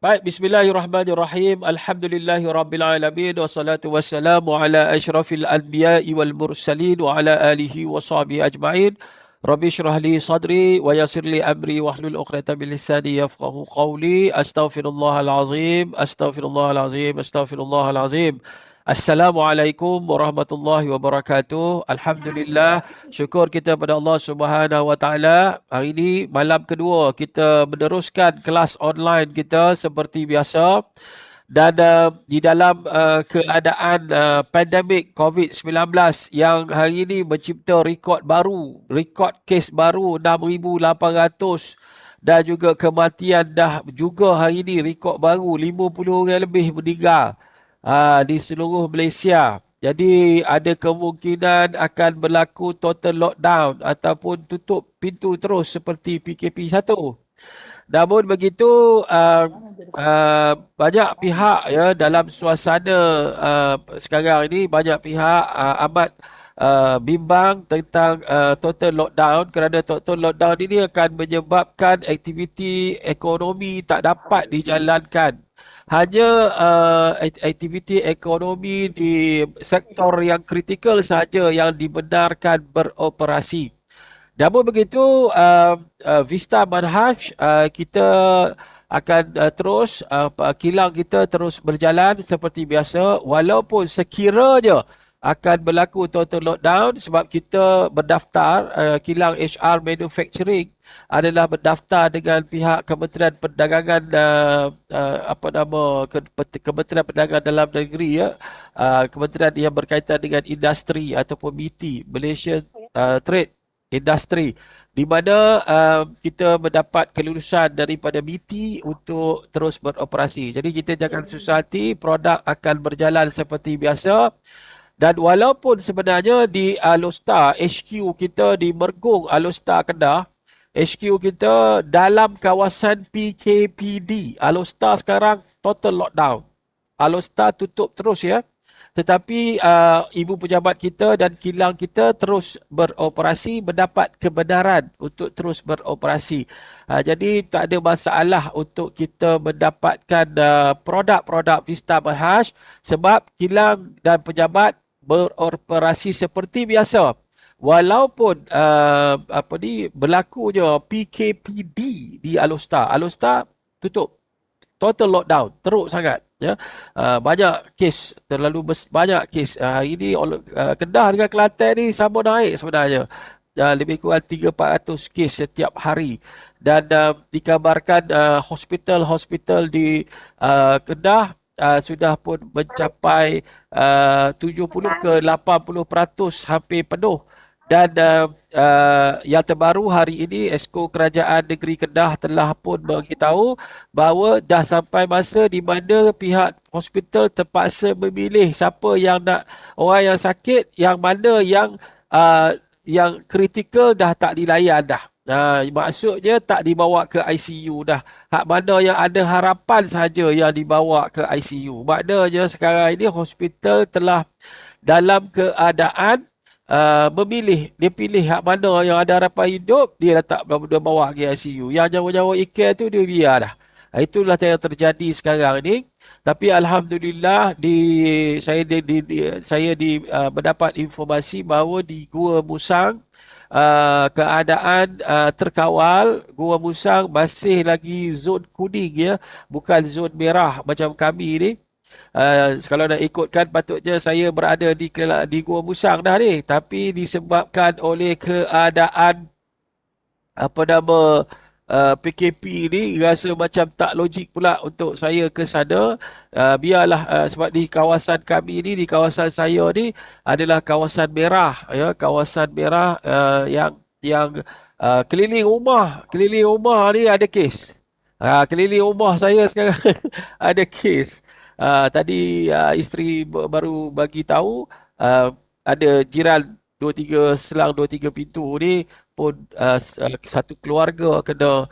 Baik, bismillahirrahmanirrahim. Alhamdulillahirrabbilalamin. Wassalatu wassalamu ala ashrafil anbiya'i wal mursalin wa ala alihi wa sahbihi ajma'in. Rabbi syrah li sadri wa yassir li amri wahlul 'uqdatam min lisani yafqahu qawli. Astaghfirullahalazim, astaghfirullahalazim, astaghfirullahalazim. Assalamualaikum warahmatullahi wabarakatuh. Alhamdulillah, syukur kita pada Allah Subhanahu Wa Taala. Hari ini malam kedua kita meneruskan kelas online kita seperti biasa dan di dalam keadaan pandemik COVID-19 yang hari ini mencipta rekod baru, rekod kes baru 6,800 dan juga kematian dah juga hari ini rekod baru 50 orang lebih meninggal di seluruh Malaysia. Jadi ada kemungkinan akan berlaku total lockdown ataupun tutup pintu terus seperti PKP 1. Namun begitu banyak pihak ya dalam suasana sekarang ini banyak pihak amat bimbang tentang total lockdown kerana total lockdown ini akan menyebabkan aktiviti ekonomi tak dapat dijalankan. Hanya aktiviti ekonomi di sektor yang kritikal sahaja yang dibenarkan beroperasi. Namun begitu, Vista Manhaj kita akan terus, kilang kita terus berjalan seperti biasa walaupun sekiranya akan berlaku total lockdown sebab kita berdaftar, kilang HR Manufacturing adalah berdaftar dengan pihak Kementerian Perdagangan Kementerian Perdagangan Dalam Negeri ya, kementerian yang berkaitan dengan industri ataupun MITI, Malaysian Trade Industri, di mana kita mendapat kelulusan daripada MITI untuk terus beroperasi. Jadi kita jangan susah hati, produk akan berjalan seperti biasa. Dan walaupun sebenarnya di Alostar, HQ kita di Mergung Alostar Kedah, HQ kita dalam kawasan PKPD. Alostar sekarang total lockdown. Alostar tutup terus ya. Tetapi ibu pejabat kita dan kilang kita terus beroperasi, mendapat kebenaran untuk terus beroperasi. Jadi tak ada masalah untuk kita mendapatkan produk-produk Vista Manhaj sebab kilang dan pejabat beroperasi seperti biasa. Walaupun berlakunya PKPD di Alostar. Alostar tutup. Total lockdown. Teruk sangat. Ya, banyak kes, banyak kes. Hari ini Kedah dengan Kelantan ni sama naik sebenarnya. Lebih kurang 300-400 kes setiap hari. Dan dikabarkan hospital-hospital di Kedah sudah pun mencapai 70 ke 80% hampir penuh. Dan yang terbaru hari ini Esko Kerajaan Negeri Kedah telah pun beritahu bahawa dah sampai masa di mana pihak hospital terpaksa memilih siapa yang nak, orang yang sakit, yang mana yang kritikal dah tak dilayan dah. Maksudnya tak dibawa ke ICU dah. Hak mana yang ada harapan sahaja yang dibawa ke ICU. Maknanya sekarang ini hospital telah dalam keadaan memilih, dia pilih hak mana yang ada harapan hidup, dia dia bawa ke ICU. Yang nyawa-nyawa ikan tu dia biar dah. Itulah yang terjadi sekarang ni. Tapi alhamdulillah saya mendapat informasi bahawa di Gua Musang keadaan terkawal. Gua Musang masih lagi zon kuning ya, bukan zon merah macam kami ni. Kalau nak ikutkan patutnya saya berada di Gua Musang dah ni, tapi disebabkan oleh keadaan PKP ni rasa macam tak logik pula untuk saya ke sana. Biarlah sebab di kawasan kami ni, di kawasan saya ni adalah kawasan merah ya, kawasan merah yang keliling rumah ni ada kes. Keliling rumah saya sekarang ada kes. Tadi isteri baru bagi tahu ada jiran selang 2-3 pintu ni pun satu keluarga kena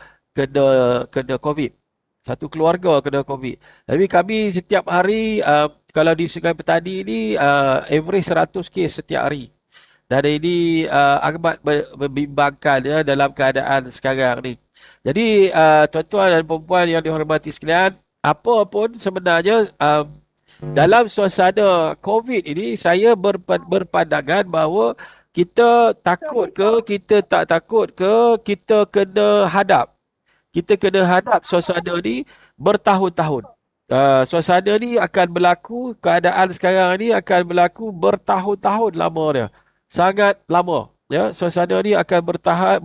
COVID. Satu keluarga kena COVID. Tapi kami setiap hari kalau di Sungai Petani ni average 100 kes setiap hari. Dan ini amat membimbangkan ya dalam keadaan sekarang ni. Jadi tuan-tuan dan puan-puan yang dihormati sekalian, apa pun sebenarnya dalam suasana COVID ini saya berpandangan bahawa kita takut ke, kita tak takut ke, kita kena hadap. Kita kena hadap suasana ni bertahun-tahun. Suasana ni akan berlaku, keadaan sekarang ni akan berlaku bertahun-tahun lama dia. Sangat lama. Ya, suasana ni akan bertahan,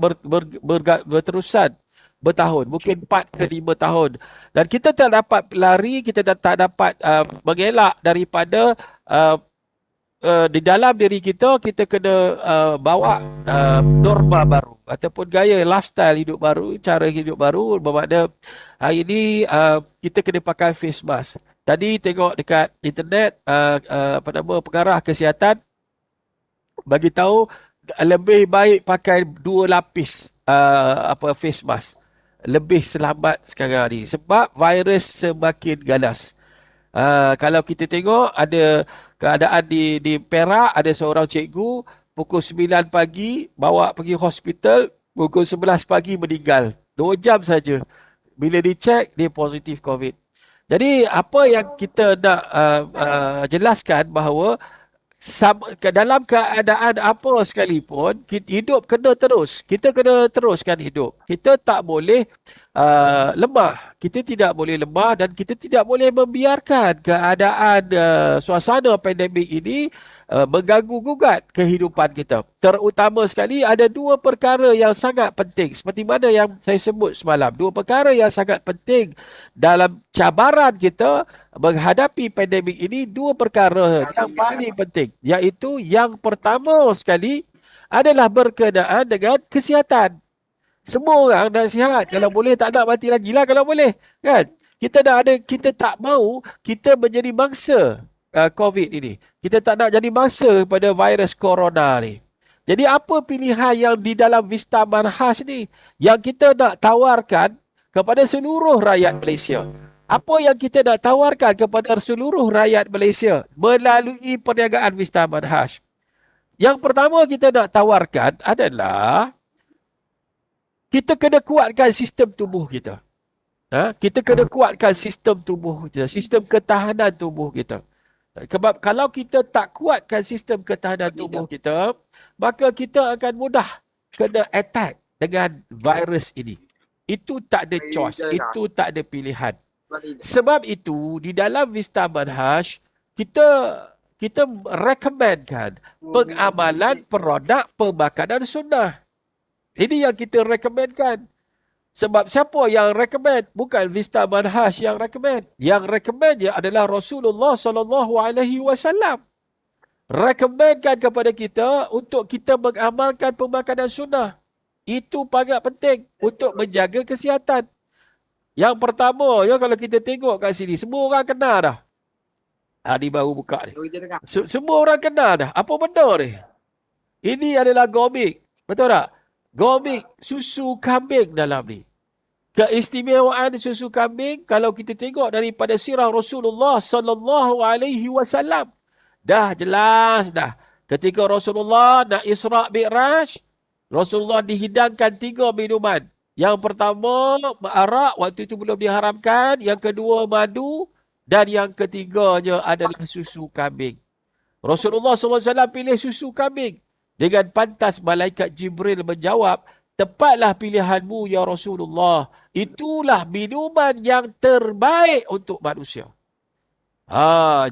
berterusan bertahun. Mungkin 4 ke 5 tahun. Dan kita tak dapat lari, kita tak dapat mengelak daripada uh, di dalam diri kita, kita kena bawa norma baru ataupun gaya lifestyle hidup baru, cara hidup baru. Bermakna hari ini kita kena pakai face mask. Tadi tengok dekat internet apa nama pengarah kesihatan bagi tahu lebih baik pakai 2 lapis face mask. Lebih selamat sekarang ni sebab virus semakin ganas. Kalau kita tengok ada keadaan di Perak, ada seorang cikgu pukul 9 pagi bawa pergi hospital, pukul 11 pagi meninggal. 2 jam saja. Bila dicek dia positif COVID. Jadi apa yang kita nak jelaskan bahawa dalam keadaan apa sekalipun, hidup kena terus. Kita kena teruskan hidup. Kita tak boleh lemah. Kita tidak boleh lemah dan kita tidak boleh membiarkan keadaan suasana pandemik ini mengganggu-gugat kehidupan kita. Terutama sekali ada 2 perkara yang sangat penting. Seperti mana yang saya sebut semalam. 2 perkara yang sangat penting dalam cabaran kita menghadapi pandemik ini. 2 perkara yang paling penting. Iaitu yang pertama sekali adalah berkenaan dengan kesihatan. Semua orang nak sihat. Kalau boleh tak nak mati lagi lah kalau boleh. Kan? Kita tak mahu kita menjadi mangsa COVID ini. Kita tak nak jadi mangsa pada virus corona ni. Jadi apa pilihan yang di dalam Vista Manhaj ni yang kita nak tawarkan kepada seluruh rakyat Malaysia? Apa yang kita nak tawarkan kepada seluruh rakyat Malaysia melalui perniagaan Vista Manhaj? Yang pertama kita nak tawarkan adalah kita kena kuatkan sistem tubuh kita. Kita kena kuatkan sistem tubuh kita, sistem ketahanan tubuh kita. Sebab kalau kita tak kuatkan sistem ketahanan tubuh kita, maka kita akan mudah kena attack dengan virus ini. Itu tak ada choice, itu tak ada pilihan. Sebab itu di dalam Vista Manhaj kita rekomenkan pengamalan produk pemakanan sunnah. Ini yang kita rekomenkan. Sebab siapa yang rekomen? Bukan Vista Manhaj yang rekomen. Yang rekomen adalah Rasulullah SAW. Rekomenkan kepada kita untuk kita mengamalkan pemakanan sunnah. Itu sangat penting untuk menjaga kesihatan. Yang pertama, kalau kita tengok kat sini, semua orang kena dah. Ni baru buka ni. Semua orang kena dah. Apa benda ni? Ini adalah gomik. Betul tak? Gomik susu kambing dalam ni. Keistimewaan susu kambing kalau kita tengok daripada sirah Rasulullah SAW, dah jelas dah. Ketika Rasulullah nak Isra' Mi'raj, Rasulullah dihidangkan 3 minuman. Yang pertama arak, waktu itu belum diharamkan. Yang kedua madu dan yang ketiganya adalah susu kambing. Rasulullah SAW pilih susu kambing. Dengan pantas malaikat Jibril menjawab, tepatlah pilihanmu ya Rasulullah. Itulah minuman yang terbaik untuk manusia.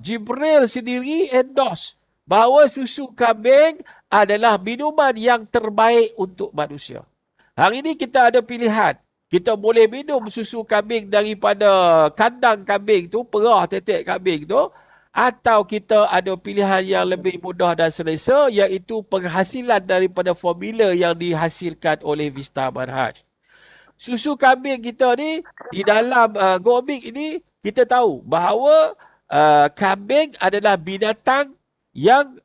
Jibril sendiri endorse bahawa susu kambing adalah minuman yang terbaik untuk manusia. Hari ini kita ada pilihan. Kita boleh minum susu kambing daripada kandang kambing tu, perah tetek kambing tu. Atau kita ada pilihan yang lebih mudah dan selesa, iaitu penghasilan daripada formula yang dihasilkan oleh Vista Manhaj. Susu kambing kita ni, di dalam gomik ini, kita tahu bahawa kambing adalah binatang yang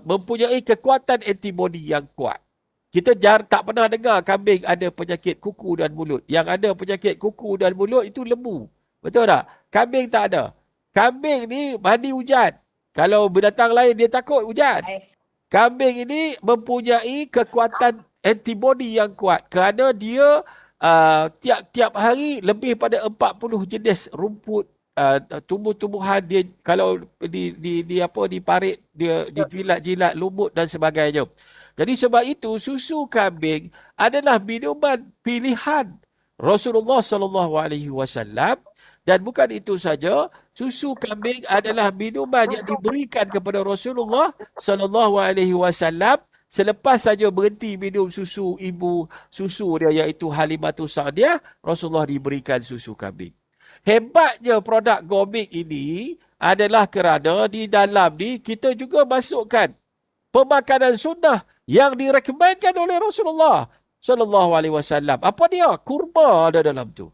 mempunyai kekuatan antibodi yang kuat. Kita tak pernah dengar kambing ada penyakit kuku dan mulut. Yang ada penyakit kuku dan mulut itu lembu. Betul tak? Kambing tak ada. Kambing ni mandi hujan. Kalau binatang lain dia takut hujan. Kambing ini mempunyai kekuatan antibodi yang kuat kerana dia tiap-tiap hari lebih pada 40 jenis rumput, tumbuh-tumbuhan dia kalau di apa diparit, dia dijilat-jilat lumut dan sebagainya. Jadi sebab itu susu kambing adalah minuman pilihan Rasulullah sallallahu alaihi wasallam, dan bukan itu saja, susu kambing adalah minuman yang diberikan kepada Rasulullah sallallahu alaihi wasallam selepas saja berhenti minum susu ibu susu dia iaitu Halimatus Sa'diyah, Rasulullah diberikan susu kambing. Hebatnya produk Gomik ini adalah kerana di dalam ni kita juga masukkan pemakanan sunnah yang direkomendkan oleh Rasulullah sallallahu alaihi wasallam. Apa dia? Kurma ada dalam tu.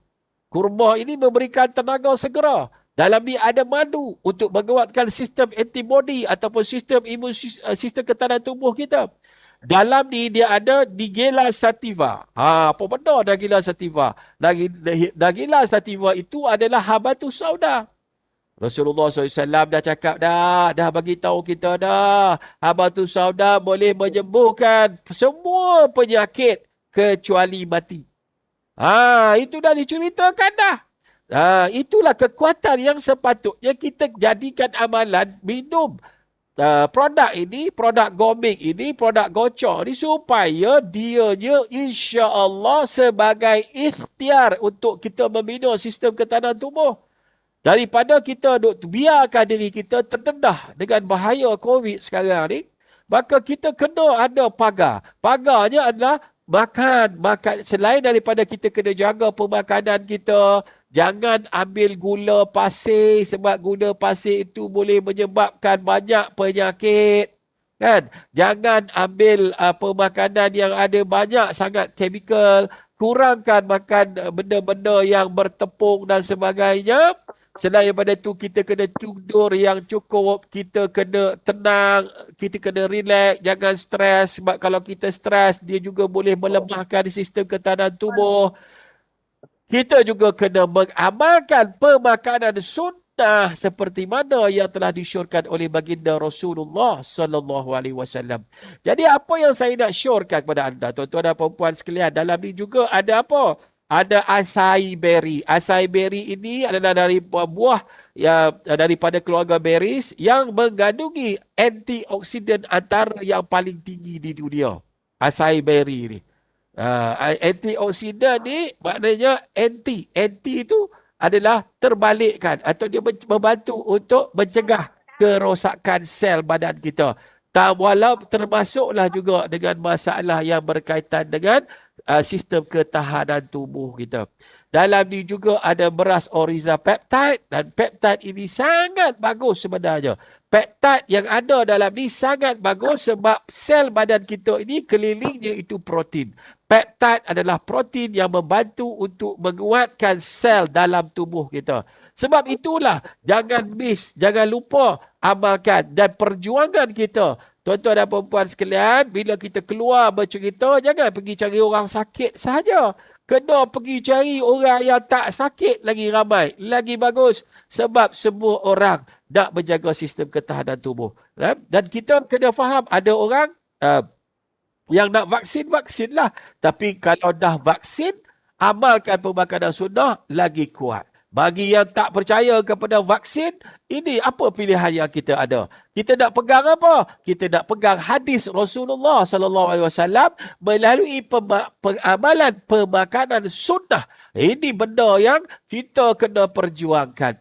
Kurma ini memberikan tenaga segera. Dalam ni ada madu untuk menguatkan sistem antibody ataupun sistem imun, sistem ketahanan tubuh kita. Dalam ni dia ada Nigella sativa. Apa benda Nigella sativa? Nigella sativa itu adalah habatus sauda. Rasulullah SAW dah cakap dah bagi tahu kita dah. Habatus sauda boleh menyembuhkan semua penyakit kecuali mati. Itu dah diceritakan dah. Itulah kekuatan yang sepatutnya kita jadikan amalan minum produk ini, produk Gomik ini, produk Gocor ni supaya dianya insya-Allah sebagai ikhtiar untuk kita membina sistem ketahanan tubuh. Daripada kita biarkan diri kita terdedah dengan bahaya COVID sekarang ni, maka kita kena ada pagar. Pagarnya adalah makan. Selain daripada kita kena jaga pemakanan kita, jangan ambil gula pasir sebab gula pasir itu boleh menyebabkan banyak penyakit. Kan? Jangan ambil pemakanan yang ada banyak sangat chemical. Kurangkan makan benda-benda yang bertepung dan sebagainya. Selain daripada itu, kita kena tidur yang cukup, kita kena tenang, kita kena relax, jangan stres. Sebab kalau kita stres, dia juga boleh melemahkan sistem ketahanan tubuh. Kita juga kena mengamalkan pemakanan sunnah seperti mana yang telah disyorkan oleh baginda Rasulullah sallallahu alaihi wasallam. Jadi apa yang saya nak syorkan kepada anda, tuan-tuan dan puan-puan sekalian, dalam ni juga ada apa? Ada acai berry. Acai berry ini adalah dari buah yang daripada keluarga berries yang mengandungi antioksidan antara yang paling tinggi di dunia. Acai berry ni. Antioksidan ni maknanya anti itu adalah terbalikkan atau dia membantu untuk mencegah kerosakan sel badan kita. Walau termasuklah juga dengan masalah yang berkaitan dengan sistem ketahanan tubuh kita. Dalam ni juga ada beras Oriza peptide, dan peptide ini sangat bagus sebenarnya. Peptide yang ada dalam ni sangat bagus sebab sel badan kita ini kelilingnya itu protein. Peptide adalah protein yang membantu untuk menguatkan sel dalam tubuh kita. Sebab itulah jangan lupa amalkan dan perjuangan kita. Tuan-tuan dan perempuan sekalian, bila kita keluar bercerita, jangan pergi cari orang sakit sahaja. Kena pergi cari orang yang tak sakit lagi ramai. Lagi bagus. Sebab semua orang nak menjaga sistem ketahanan tubuh. Dan kita kena faham, ada orang yang nak vaksin lah. Tapi kalau dah vaksin, amalkan pemakanan sunnah lagi kuat. Bagi yang tak percaya kepada vaksin, ini apa pilihan yang kita ada? Kita nak pegang apa? Kita nak pegang hadis Rasulullah sallallahu alaihi wasallam melalui amalan pemakanan sunnah. Ini benda yang kita kena perjuangkan.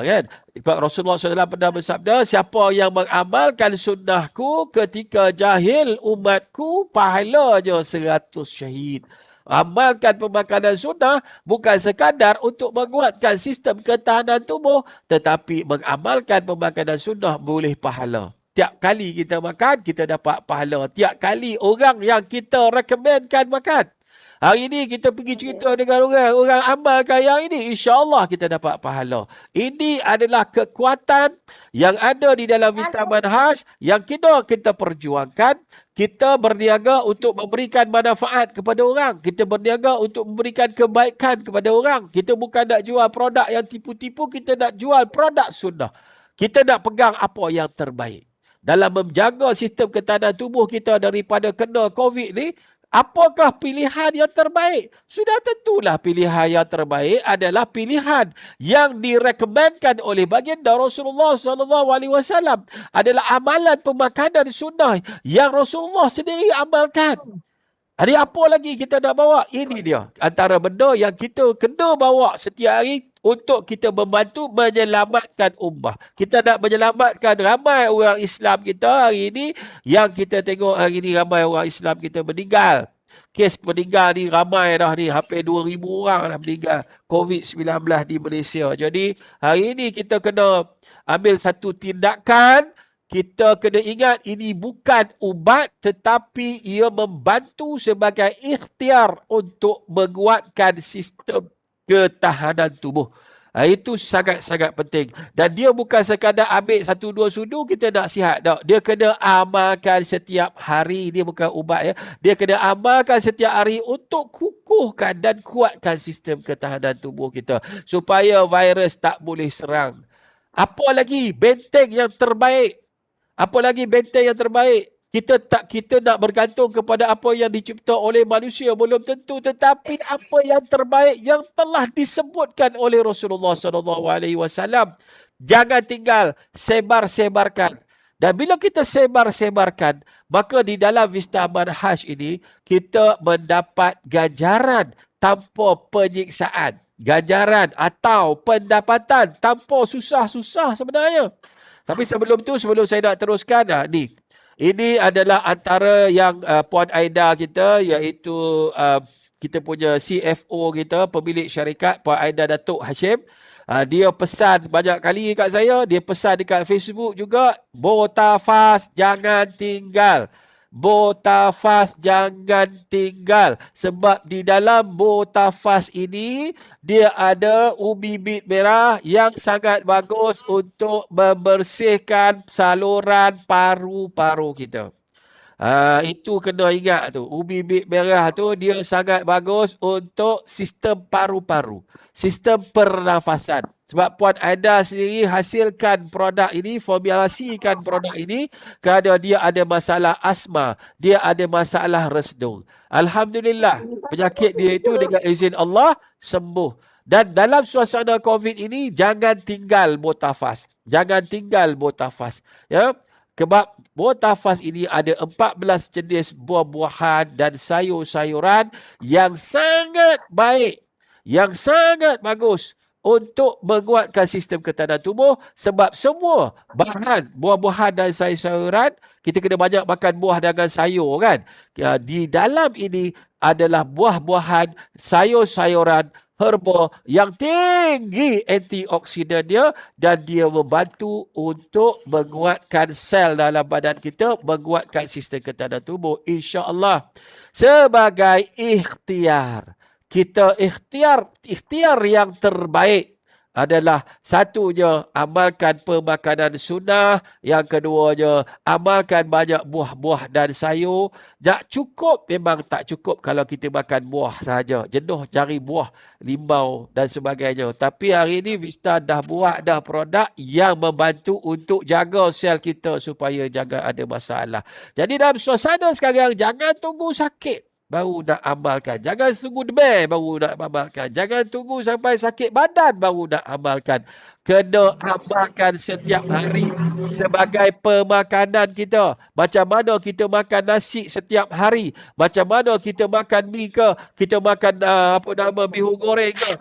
Kan? Rasulullah SAW pernah bersabda, siapa yang mengamalkan sunnahku ketika jahil umatku, pahalanya 100 syahid. Amalkan pemakanan sunnah bukan sekadar untuk menguatkan sistem ketahanan tubuh, tetapi mengamalkan pemakanan sunnah boleh pahala. Tiap kali kita makan, kita dapat pahala. Tiap kali orang yang kita rekomenkan makan. Hari ini kita pergi cerita dengan orang amalkan yang ini, insya-Allah kita dapat pahala. Ini adalah kekuatan yang ada di dalam Vista Manhaj yang kita perjuangkan. Kita berniaga untuk memberikan manfaat kepada orang. Kita berniaga untuk memberikan kebaikan kepada orang. Kita bukan nak jual produk yang tipu-tipu, kita nak jual produk sunnah. Kita nak pegang apa yang terbaik. Dalam menjaga sistem ketahanan tubuh kita daripada kena COVID ni, Apakah pilihan yang terbaik? Sudah tentulah pilihan yang terbaik adalah pilihan yang direkomendkan oleh baginda Rasulullah SAW. Adalah amalan pemakanan sunnah yang Rasulullah sendiri amalkan. Hari apa lagi kita nak bawa? Ini dia. Antara benda yang kita kena bawa setiap hari untuk kita membantu menyelamatkan ummah. Kita nak menyelamatkan ramai orang Islam kita hari ini. Yang kita tengok hari ini ramai orang Islam kita meninggal. Kes meninggal ni ramai dah ni. Hampir 2,000 orang dah meninggal COVID-19 di Malaysia. Jadi hari ini kita kena ambil satu tindakan. Kita kena ingat ini bukan ubat tetapi ia membantu sebagai ikhtiar untuk menguatkan sistem ketahanan tubuh. Itu sangat-sangat penting. Dan dia bukan sekadar ambil satu dua sudu kita nak sihat. Tak. Dia kena amalkan setiap hari. Dia bukan ubat ya. Dia kena amalkan setiap hari untuk kukuhkan dan kuatkan sistem ketahanan tubuh kita. Supaya virus tak boleh serang. Apa lagi benteng yang terbaik? Apa lagi benteng yang terbaik? Kita nak bergantung kepada apa yang dicipta oleh manusia belum tentu, tetapi apa yang terbaik yang telah disebutkan oleh Rasulullah SAW. Jangan tinggal sebar-sebarkan. Dan bila kita sebar-sebarkan, maka di dalam Vista Manhaj ini kita mendapat ganjaran tanpa penyiksaan. Ganjaran atau pendapatan tanpa susah-susah sebenarnya. Tapi sebelum saya nak teruskan, ni. Ini adalah antara yang Puan Aida kita, iaitu kita punya CFO kita, pemilik syarikat, Puan Aida Datuk Hashim. Dia pesan banyak kali kat saya, dia pesan dekat Facebook juga, Botafas jangan tinggal. Botafas jangan tinggal. Sebab di dalam Botafas ini, dia ada ubi bit merah yang sangat bagus untuk membersihkan saluran paru-paru kita. Itu kena ingat tu. Ubi bit merah tu dia sangat bagus untuk sistem paru-paru. Sistem pernafasan. Sebab Puan Aida sendiri hasilkan produk ini, formulasikan produk ini kerana dia ada masalah asma. Dia ada masalah resdung. Alhamdulillah, penyakit dia itu dengan izin Allah sembuh. Dan dalam suasana COVID ini, jangan tinggal Botafas. Jangan tinggal Botafas. Ya. Sebab Botafas ini ada 14 jenis buah-buahan dan sayur-sayuran yang sangat baik, yang sangat bagus untuk menguatkan sistem ketahanan tubuh. Sebab semua bahan buah-buahan dan sayur-sayuran, kita kena banyak makan buah dengan sayur kan. Di dalam ini adalah buah-buahan, sayur-sayuran, herba yang tinggi antioksidan dia, dan dia membantu untuk menguatkan sel dalam badan kita, menguatkan sistem ketahanan tubuh, insya-Allah. Sebagai ikhtiar, kita ikhtiar yang terbaik adalah satunya amalkan pemakanan sunnah, yang keduanya amalkan banyak buah-buah dan sayur. Tak cukup, memang tak cukup kalau kita makan buah sahaja. Jenuh cari buah, limau dan sebagainya. Tapi hari ini Vista dah buat dah produk yang membantu untuk jaga sel kita supaya jangan ada masalah. Jadi dalam suasana sekarang, jangan tunggu sakit baru nak amalkan. Jangan tunggu demam baru nak amalkan. Jangan tunggu sampai sakit badan baru nak amalkan. Kena amalkan setiap hari sebagai pemakanan kita. Macam mana kita makan nasi setiap hari. Macam mana kita makan mie ke. Kita makan bihun goreng ke.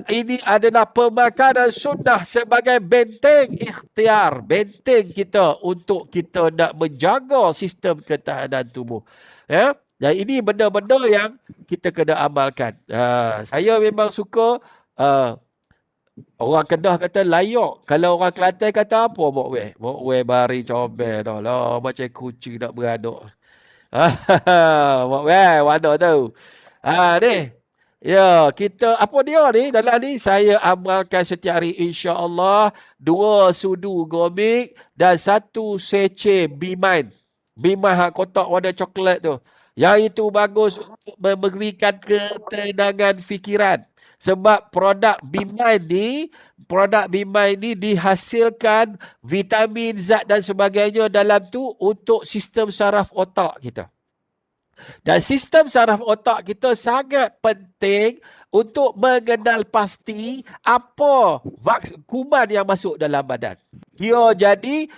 Ini adalah pemakanan sunnah sebagai benteng ikhtiar. Benteng kita untuk kita nak menjaga sistem ketahanan tubuh. Ya. Dan ini benda-benda yang kita kena amalkan. Saya memang suka, orang Kedah kata layak. Kalau orang Kelantan kata apa, Mok Weh? Mok Weh bari comel dah lah. Macam kucing nak beranak. Mok Weh, mana tu? Ni. Ya, kita, apa dia ni? Dalam ni, saya amalkan setiap hari insya-Allah 2 sudu gomik dan 1 sachet B-Mind. B-Mind hak kotak warna coklat tu. Yang itu bagus untuk memberikan ketenangan fikiran. Sebab produk B-Mind ni dihasilkan vitamin, zat dan sebagainya dalam tu untuk sistem saraf otak kita. Dan sistem saraf otak kita sangat penting untuk mengenal pasti apa kuman yang masuk dalam badan. Dia jadi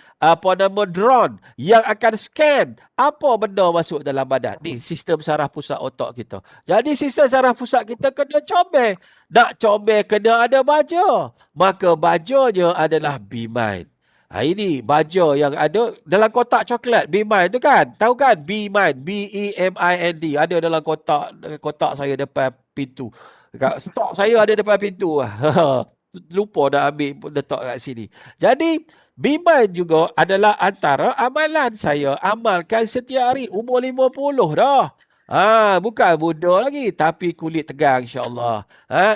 drone yang akan scan apa benda masuk dalam badan. Ni sistem saraf pusat otak kita. Jadi sistem saraf pusat kita kena comel. Nak comel kena ada baja. Maka bajanya adalah B-Mind. Ini baja yang ada dalam kotak coklat B-Mind tu kan. Tahu kan B-Mind, B-E-M-I-N-D. Ada dalam kotak saya depan pintu. Stok saya ada depan pintu. Lupa dah ambil letak kat sini. Jadi B-Mind juga adalah antara amalan saya. Amalkan setiap hari. Umur 50 dah. Bukan muda lagi, tapi kulit tegang insya-Allah.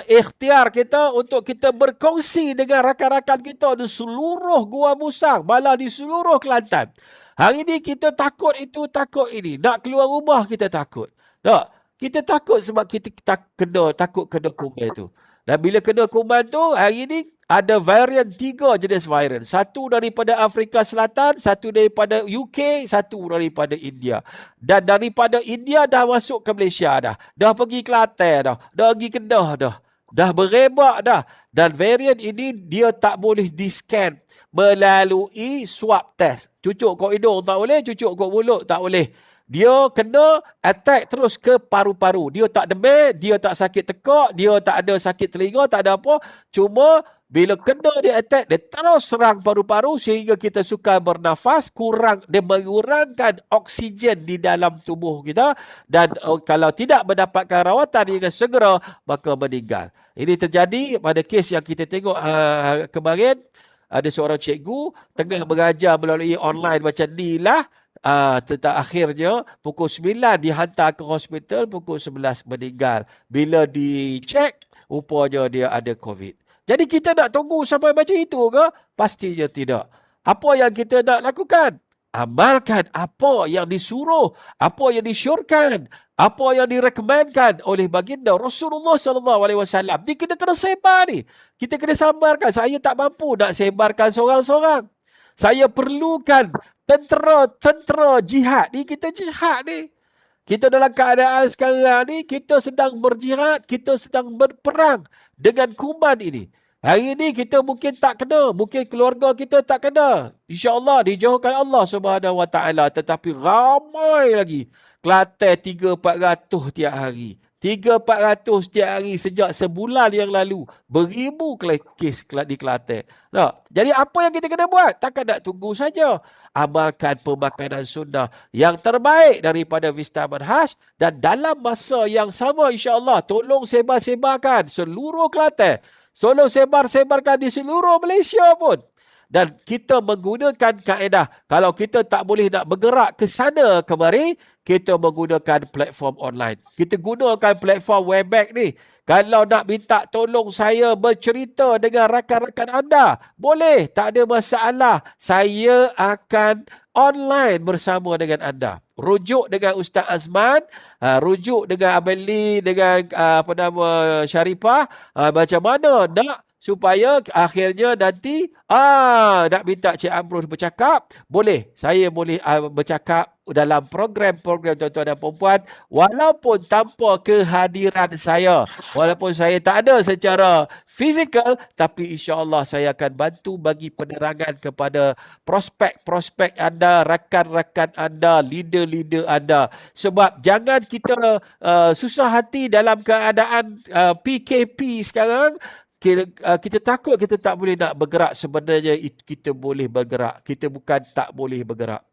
Ikhtiar kita untuk kita berkongsi dengan rakan-rakan kita di seluruh Gua Musang, malah di seluruh Kelantan. Hari ini kita takut itu, takut ini. Nak keluar rumah kita takut. Tak? Kita takut sebab kita takut kena kuman tu. Dan bila kena kuman tu, hari ini ada varian 3 jenis varian. Satu daripada Afrika Selatan, satu daripada UK, satu daripada India. Dan daripada India dah masuk ke Malaysia dah. Dah pergi Kelantan dah. Dah pergi Kedah dah. Dah berebak dah. Dan varian ini dia tak boleh di-scan melalui swab test. Cucuk kat hidung tak boleh, cucuk kat mulut tak boleh. Dia kena attack terus ke paru-paru. Dia tak demam, dia tak sakit tekak, dia tak ada sakit telinga, tak ada apa. Cuma bila kena dia attack, dia terus serang paru-paru sehingga kita sukar bernafas, dia mengurangkan oksigen di dalam tubuh kita dan kalau tidak mendapatkan rawatan dengan segera, maka meninggal. Ini terjadi pada kes yang kita tengok kemarin. Ada seorang cikgu tengah mengajar melalui online macam ni lah. Tentang akhirnya pukul 9 dihantar ke hospital, pukul 11 meninggal. Bila dicek, rupanya dia ada COVID. Jadi kita nak tunggu sampai macam itu ke? Pastinya tidak. Apa yang kita nak lakukan? Amalkan apa yang disuruh, apa yang disyorkan, apa yang direkomendkan oleh baginda Rasulullah SAW. Ni kita kena sebar ni. Kita kena sabarkan. Saya tak mampu nak sebarkan seorang-seorang. Saya perlukan tentera jihad ni. Kita jihad ni. Kita dalam keadaan sekarang ni, kita sedang berjihad, kita sedang berperang dengan kuman ini. Hari ini kita mungkin tak kena, mungkin keluarga kita tak kena. InsyaAllah dijauhkan Allah SWT. Tetapi ramai lagi. Kelantan 300-400 tiap hari. 300-400 setiap hari sejak sebulan yang lalu. Beribu kes di Kelantan. Jadi apa yang kita kena buat? Takkan nak tunggu saja. Amalkan pemakanan sunnah yang terbaik daripada Vista Manhaj. Dan dalam masa yang sama insyaAllah, tolong sebar-sebarkan seluruh Kelantan. Tolong sebar-sebarkan di seluruh Malaysia pun. Dan kita menggunakan kaedah, kalau kita tak boleh nak bergerak ke sana kemari, kita menggunakan platform online. Kita gunakan platform Webex ni. Kalau nak minta tolong saya bercerita dengan rakan-rakan anda, boleh, tak ada masalah. Saya akan online bersama dengan anda. Rujuk dengan Ustaz Azman, rujuk dengan Abang Lee, dengan Syarifah, macam mana nak supaya akhirnya nanti nak minta Cik Amrul bercakap, boleh. Saya boleh bercakap dalam program-program tuan-tuan dan perempuan walaupun tanpa kehadiran saya. Walaupun saya tak ada secara fizikal, tapi insya-Allah saya akan bantu bagi penerangan kepada prospek-prospek anda, rakan-rakan anda, leader-leader anda. Sebab jangan kita susah hati dalam keadaan PKP sekarang. Kita takut kita tak boleh nak bergerak. Sebenarnya kita boleh bergerak. Kita bukan tak boleh bergerak.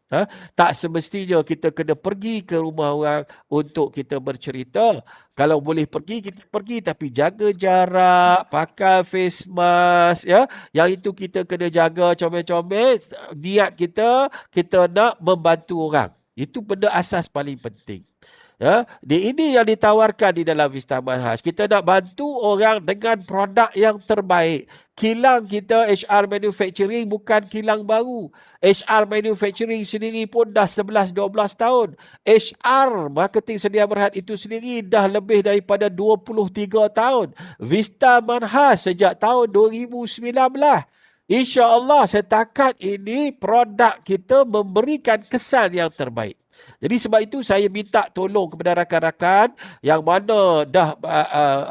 Tak semestinya kita kena pergi ke rumah orang untuk kita bercerita. Kalau boleh pergi, kita pergi. Tapi jaga jarak, pakai face mask. Yang itu kita kena jaga comel-comel. Niat kita nak membantu orang. Itu benda asas paling penting. Ini yang ditawarkan di dalam Vista Manhaj. Kita nak bantu orang dengan produk yang terbaik. Kilang kita HR Manufacturing bukan kilang baru. HR Manufacturing sendiri pun dah 11-12 tahun. HR Marketing Sedia Berhad itu sendiri dah lebih daripada 23 tahun. Vista Manhaj sejak tahun 2019. InsyaAllah setakat ini produk kita memberikan kesan yang terbaik. Jadi sebab itu saya minta tolong kepada rakan-rakan yang mana dah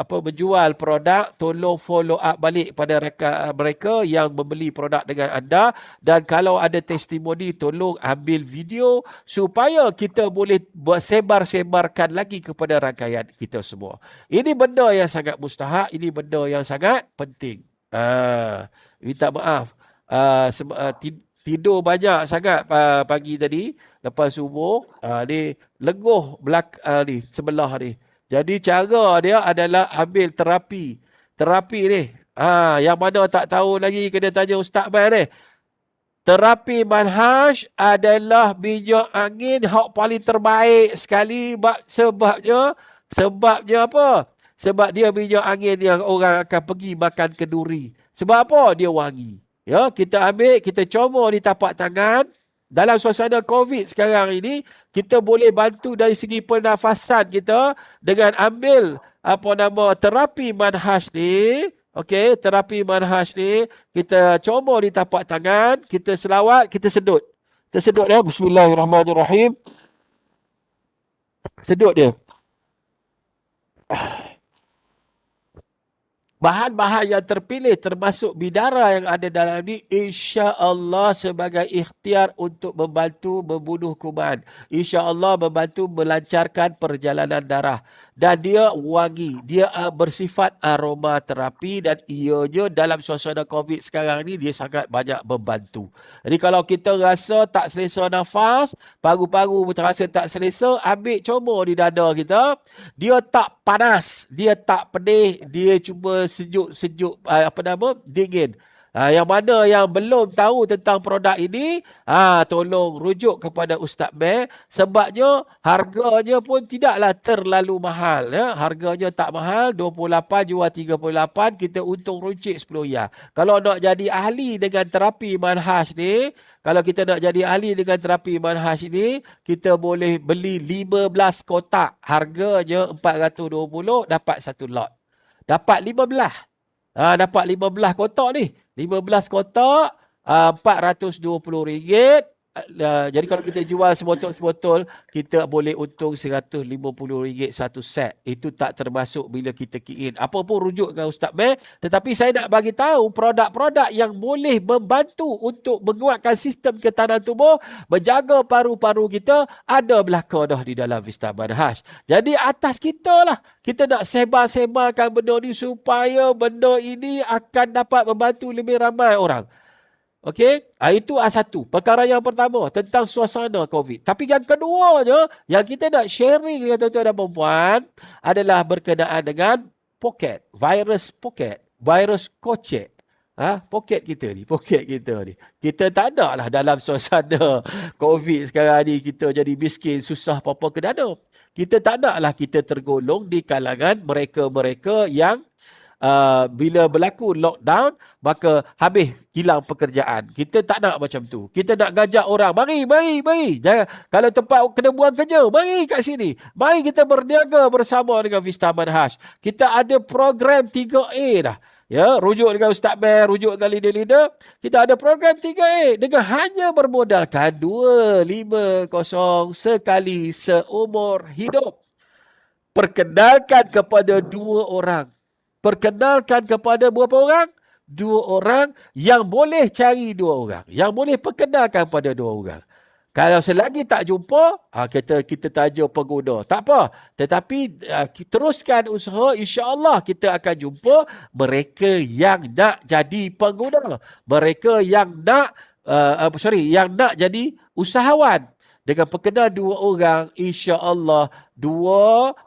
menjual produk, tolong follow up balik pada rakan mereka yang membeli produk dengan anda, dan kalau ada testimoni tolong ambil video supaya kita boleh sebar-sebarkan lagi kepada rangkaian kita semua. Ini benda yang sangat mustahak, ini benda yang sangat penting. Minta maaf. Tidur banyak sangat pagi tadi lepas subuh. Ni lenguh ni sebelah ni. Jadi cara dia adalah ambil terapi. Terapi ni. Yang mana tak tahu lagi kena tanya Ustaz Mai ni. Terapi manhaj adalah minyak angin hak paling terbaik sekali sebabnya apa? Sebab dia minyak angin yang orang akan pergi makan kenduri. Sebab apa? Dia wangi. Ya, kita ambil, kita comot di tapak tangan. Dalam suasana COVID sekarang ini, kita boleh bantu dari segi pernafasan kita dengan ambil terapi manhaj ni. Okey, terapi manhaj ni kita comot di tapak tangan, kita selawat, kita sedut. Kita sedut dia. Bismillahirrahmanirrahim. Sedut dia. Bahan-bahan yang terpilih termasuk bidara yang ada dalam ini insya-Allah sebagai ikhtiar untuk membantu membunuh kuman. Insya-Allah membantu melancarkan perjalanan darah. Dan dia wangi, dia bersifat aromaterapi dan ianya dalam suasana COVID sekarang ni dia sangat banyak membantu. Jadi kalau kita rasa tak selesa nafas, paru-paru terasa tak selesa, ambil comor di dada kita. Dia tak panas, dia tak pedih, dia cuma sejuk-sejuk dingin. Yang mana yang belum tahu tentang produk ini, tolong rujuk kepada Ustaz Mai, sebabnya harganya pun tidaklah terlalu mahal. Ya. Harganya tak mahal, 28 jual 38, kita untung runcit 10 ya. Kalau nak jadi ahli dengan terapi manhaj ni, kalau kita nak jadi ahli dengan terapi manhaj ni, kita boleh beli 15 kotak. Harganya 420, dapat satu lot. Dapat 15. Dapat 15 kotak ni. 15 kotak, RM420. Jadi kalau kita jual sebotol-sebotol, kita boleh untung RM150 satu set. Itu tak termasuk bila kita key in. Apa pun rujuk dengan Ustaz Mai. Tetapi saya nak bagi tahu produk-produk yang boleh membantu untuk menguatkan sistem ketahanan tubuh, menjaga paru-paru kita, ada belaka dah di dalam Vista Manhaj. Jadi atas kita lah. Kita nak sebar-sebarkan benda ni supaya benda ini akan dapat membantu lebih ramai orang. Okey, itu satu. Perkara yang pertama tentang suasana COVID. Tapi yang keduanya, yang kita nak sharing dengan tuan-tuan dan puan adalah berkenaan dengan pocket, virus kocek. Pocket kita ni. Kita tak ada lah dalam suasana COVID sekarang ni kita jadi miskin, susah apa-apa ke dana. Kita tak ada lah kita tergolong di kalangan mereka-mereka yang bila berlaku lockdown, maka habis hilang pekerjaan. Kita tak nak macam tu. Kita nak gajak orang, mari. Jangan, kalau tempat kena buang kerja, mari kat sini. Mari kita berniaga bersama dengan Vista Manhaj. Kita ada program 3A dah. Ya, rujuk dengan Ustaz Mai, rujuk dengan leader-leader. Kita ada program 3A dengan hanya bermodalkan 250 sekali seumur hidup. Perkenalkan kepada 2 orang. Perkenalkan kepada berapa orang? 2 orang yang boleh cari 2 orang. Yang boleh perkenalkan pada 2 orang. Kalau selagi tak jumpa, kita taja pengguna. Tak apa. Tetapi teruskan usaha. InsyaAllah kita akan jumpa mereka yang nak jadi pengguna. Mereka yang nak, yang nak jadi usahawan. Dengan perkenal 2 orang, insya-Allah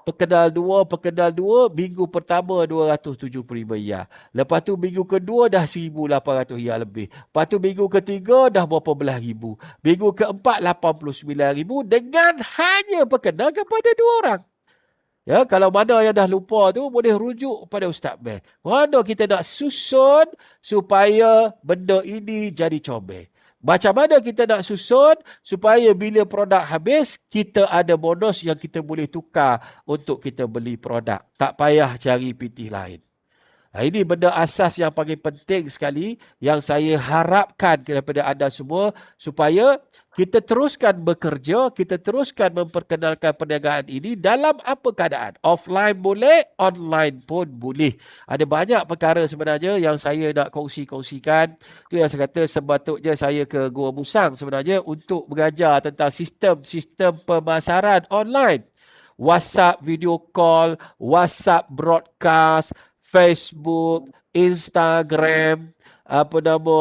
perkenal dua, minggu pertama 275 ya. Lepas tu minggu kedua dah 1,800 ya lebih. Lepas tu minggu ketiga dah berapa belah ribu. Minggu keempat 89,000 dengan hanya perkenal kepada 2 orang. Ya, kalau mana yang dah lupa tu boleh rujuk pada Ustaz Mai. Mana kita nak susun supaya benda ini jadi comel. Macam mana kita nak susun supaya bila produk habis, kita ada bonus yang kita boleh tukar untuk kita beli produk. Tak payah cari pitih lain. Ini benda asas yang paling penting sekali yang saya harapkan daripada anda semua supaya kita teruskan bekerja, kita teruskan memperkenalkan perniagaan ini dalam apa keadaan. Offline boleh, online pun boleh. Ada banyak perkara sebenarnya yang saya nak kongsi-kongsikan. Itu yang saya kata sepatutnya saya ke Gua Musang sebenarnya untuk mengajar tentang sistem-sistem pemasaran online. WhatsApp video call, WhatsApp broadcast, Facebook, Instagram, apa nama,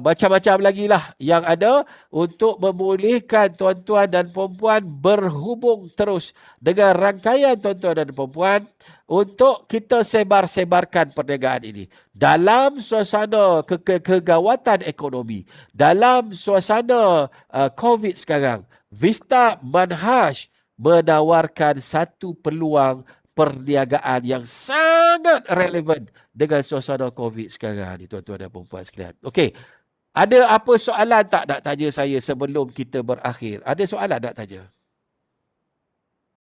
macam-macam lagi lah yang ada untuk membolehkan tuan-tuan dan perempuan berhubung terus dengan rangkaian tuan-tuan dan perempuan untuk kita sebar-sebarkan perniagaan ini dalam suasana kegawatan ekonomi, dalam suasana COVID sekarang. Vista Manhaj menawarkan satu peluang perniagaan yang sangat relevan dengan suasana COVID sekarang ni, tuan-tuan dan puan-puan sekalian. Okey, ada apa soalan tak nak tanya saya sebelum kita berakhir? Ada soalan nak tanya?